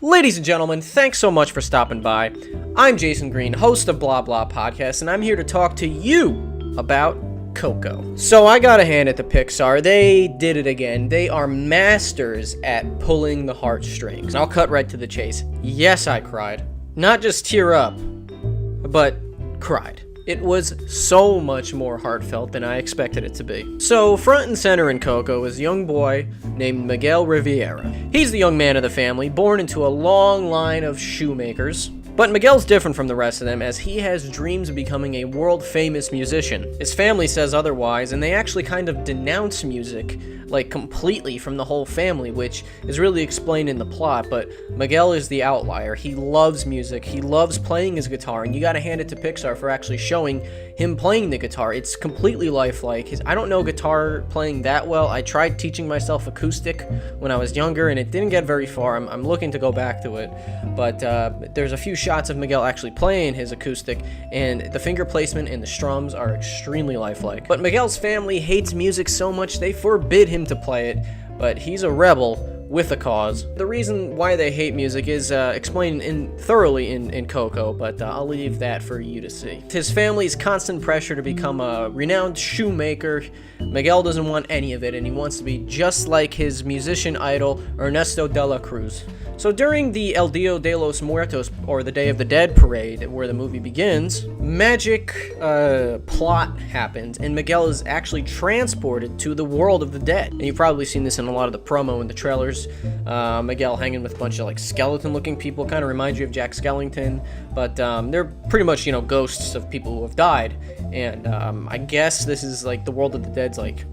Ladies and gentlemen, thanks so much for stopping by. I'm Jason Green, host of Blah Blah Podcast, and I'm here to talk to you about Coco. So I gotta hand it to Pixar. They did it again. They are masters at pulling the heartstrings. I'll cut right to the chase. Yes, I cried. Not just tear up, but cried. It was so much more heartfelt than I expected it to be. So, front and center in Coco is a young boy named Miguel Riviera. He's the young man of the family, born into a long line of shoemakers. But Miguel's different from the rest of them, as he has dreams of becoming a world-famous musician. His family says otherwise, and they actually kind of denounce music, like, completely from the whole family, which is really explained in the plot, but Miguel is the outlier. He loves music, he loves playing his guitar, and you gotta hand it to Pixar for actually showing him playing the guitar. It's completely lifelike. I don't know guitar playing that well. I tried teaching myself acoustic when I was younger, and it didn't get very far. I'm looking to go back to it, but there's a few shots of Miguel actually playing his acoustic, and the finger placement and the strums are extremely lifelike. But Miguel's family hates music so much they forbid him to play it, but he's a rebel with a cause. The reason why they hate music is explained thoroughly in Coco, but I'll leave that for you to see. His family's constant pressure to become a renowned shoemaker, Miguel doesn't want any of it, and he wants to be just like his musician idol, Ernesto de la Cruz. So during the El Dia de los Muertos, or the Day of the Dead parade, where the movie begins, magic plot happens, and Miguel is actually transported to the world of the dead. And you've probably seen this in a lot of the promo and the trailers. Miguel hanging with a bunch of like skeleton-looking people, kind of reminds you of Jack Skellington, but they're pretty much, ghosts of people who have died. And I guess this is like the world of the dead's like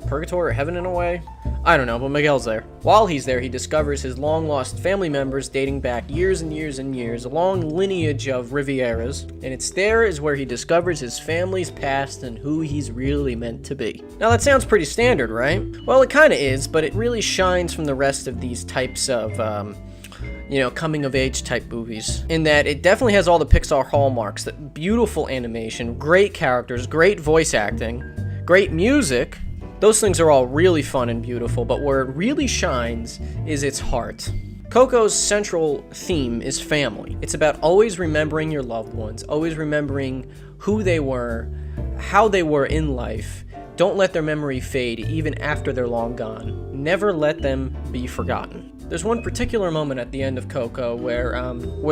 purgatory or heaven in a way. I don't know, but Miguel's there. While he's there, he discovers his long-lost family members dating back years and years and years, a long lineage of Rivieras, and it's there is where he discovers his family's past and who he's really meant to be. Now that sounds pretty standard, right? Well, it kinda is, but it really shines from the rest of these types of, coming-of-age type movies, in that it definitely has all the Pixar hallmarks, that beautiful animation, great characters, great voice acting, great music. Those things are all really fun and beautiful, but where it really shines is its heart. Coco's central theme is family. It's about always remembering your loved ones, always remembering who they were, how they were in life. Don't let their memory fade even after they're long gone. Never let them be forgotten. There's one particular moment at the end of Coco where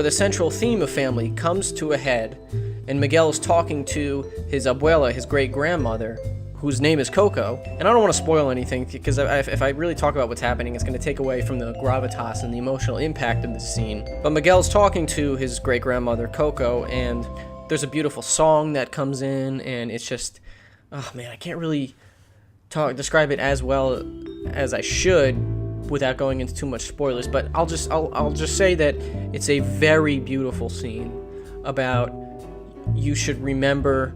the central theme of family comes to a head, and Miguel is talking to his abuela, his great-grandmother, whose name is Coco. And I don't want to spoil anything, because if I really talk about what's happening, it's going to take away from the gravitas and the emotional impact of the scene. But Miguel's talking to his great-grandmother, Coco, and there's a beautiful song that comes in, and it's just, oh man, I can't really describe it as well as I should without going into too much spoilers, but I'll just say that it's a very beautiful scene about you should remember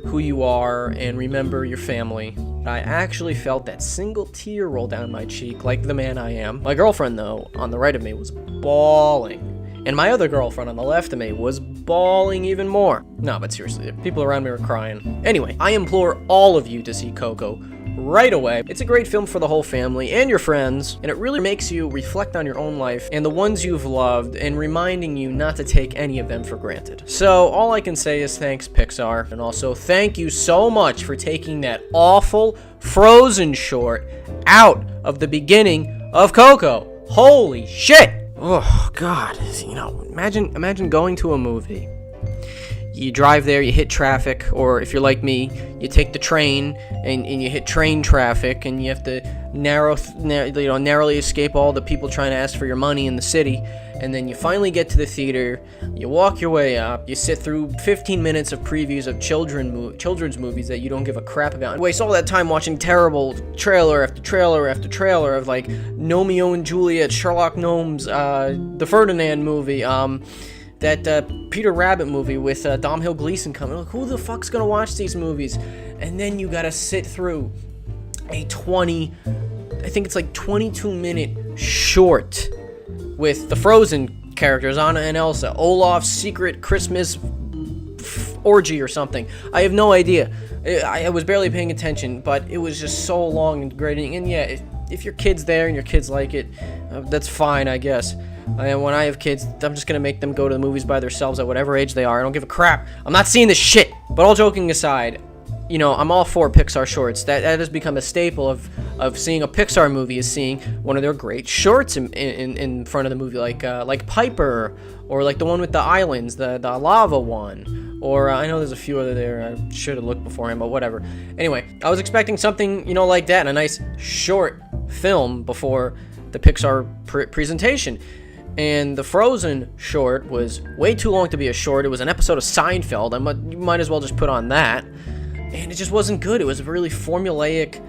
who you are and remember your family. I actually felt that single tear roll down my cheek like the man I am. My girlfriend, though, on the right of me was bawling, and my other girlfriend on the left of me was bawling even more. No, but seriously, people around me were crying. Anyway, I implore all of you to see Coco right away. It's a great film for the whole family and your friends, and it really makes you reflect on your own life and the ones you've loved, and reminding you not to take any of them for granted. So all I can say is thanks, Pixar, and also thank you so much for taking that awful Frozen short out of the beginning of Coco. Holy shit! Oh god, imagine going to a movie. You drive there, you hit traffic, or if you're like me, you take the train and you hit train traffic, and you have to narrowly escape all the people trying to ask for your money in the city, and then you finally get to the theater, you walk your way up, you sit through 15 minutes of previews of children's movies that you don't give a crap about, and waste all that time watching terrible trailer after trailer after trailer of like Romeo and Juliet, Sherlock Gnomes, the Ferdinand movie, that Peter Rabbit movie with Domhnall Gleeson coming. Like, who the fuck's gonna watch these movies? And then you gotta sit through a 22-minute short with the Frozen characters, Anna and Elsa, Olaf's secret Christmas orgy or something. I have no idea. I was barely paying attention, but it was just so long and degrading. And yeah, if your kid's there and your kids like it, that's fine, I guess. And when I have kids, I'm just gonna make them go to the movies by themselves at whatever age they are. I don't give a crap. I'm not seeing this shit. But all joking aside, you know, I'm all for Pixar shorts. That has become a staple of seeing a Pixar movie is seeing one of their great shorts in front of the movie, like Piper, or like the one with the islands, the lava one, or I know there's a few other there. I should have looked beforehand, but whatever. Anyway, I was expecting something, you know, like that, a nice short film before the Pixar presentation. And the Frozen short was way too long to be a short. It was an episode of Seinfeld. You might as well just put on that. And it just wasn't good. It was a really formulaic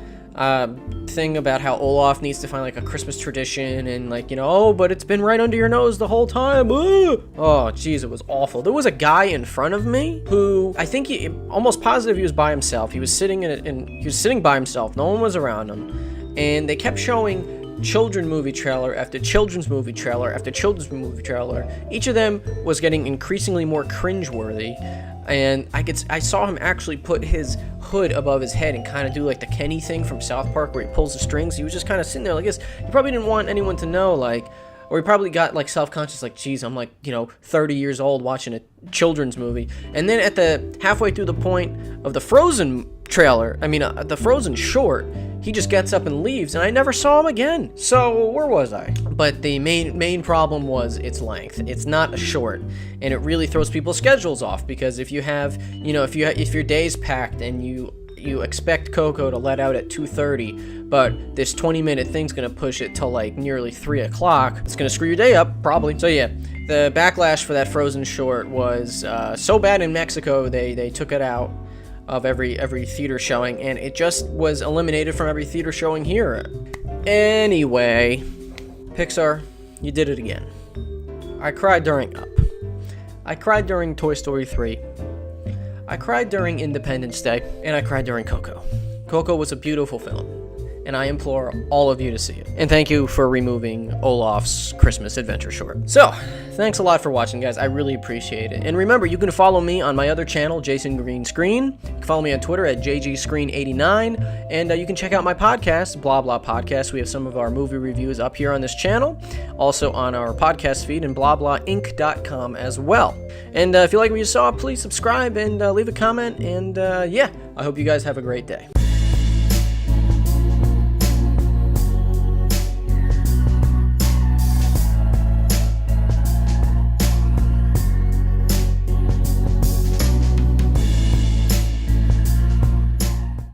thing about how Olaf needs to find like a Christmas tradition, and like, you know, oh, but it's been right under your nose the whole time. Oh, jeez, it was awful. There was a guy in front of me who I think almost positive he was by himself. He was sitting he was sitting by himself. No one was around him, and they kept showing children movie trailer after children's movie trailer after children's movie trailer. Each of them was getting increasingly more cringeworthy, and I saw him actually put his hood above his head and kind of do like the Kenny thing from South Park where he pulls the strings. He was just kind of sitting there like this. He probably didn't want anyone to know, like, or he probably got like self-conscious, like, geez, I'm like, you know, 30 years old watching a children's movie. And then at the halfway through the point of the Frozen trailer, the Frozen short, he just gets up and leaves, and I never saw him again. So where was I? But the main problem was its length. It's not a short, and it really throws people's schedules off, because if you have, you know, if your day's packed and you expect Coco to let out at 2:30, but this 20-minute thing's gonna push it till like nearly 3 o'clock, it's gonna screw your day up, probably. So yeah, the backlash for that Frozen short was so bad in Mexico, they took it out of every theater showing, and it just was eliminated from every theater showing here. Anyway, Pixar, you did it again. I cried during Up. I cried during Toy Story 3. I cried during Independence Day, and I cried during Coco. Coco was a beautiful film, and I implore all of you to see it. And thank you for removing Olaf's Christmas adventure short. So, thanks a lot for watching, guys. I really appreciate it. And remember, you can follow me on my other channel, Jason Green Screen. You can follow me on Twitter at JGScreen89. And you can check out my podcast, Blah Blah Podcast. We have some of our movie reviews up here on this channel. Also on our podcast feed and blahblahinc.com as well. And if you like what you saw, please subscribe and leave a comment. And yeah, I hope you guys have a great day.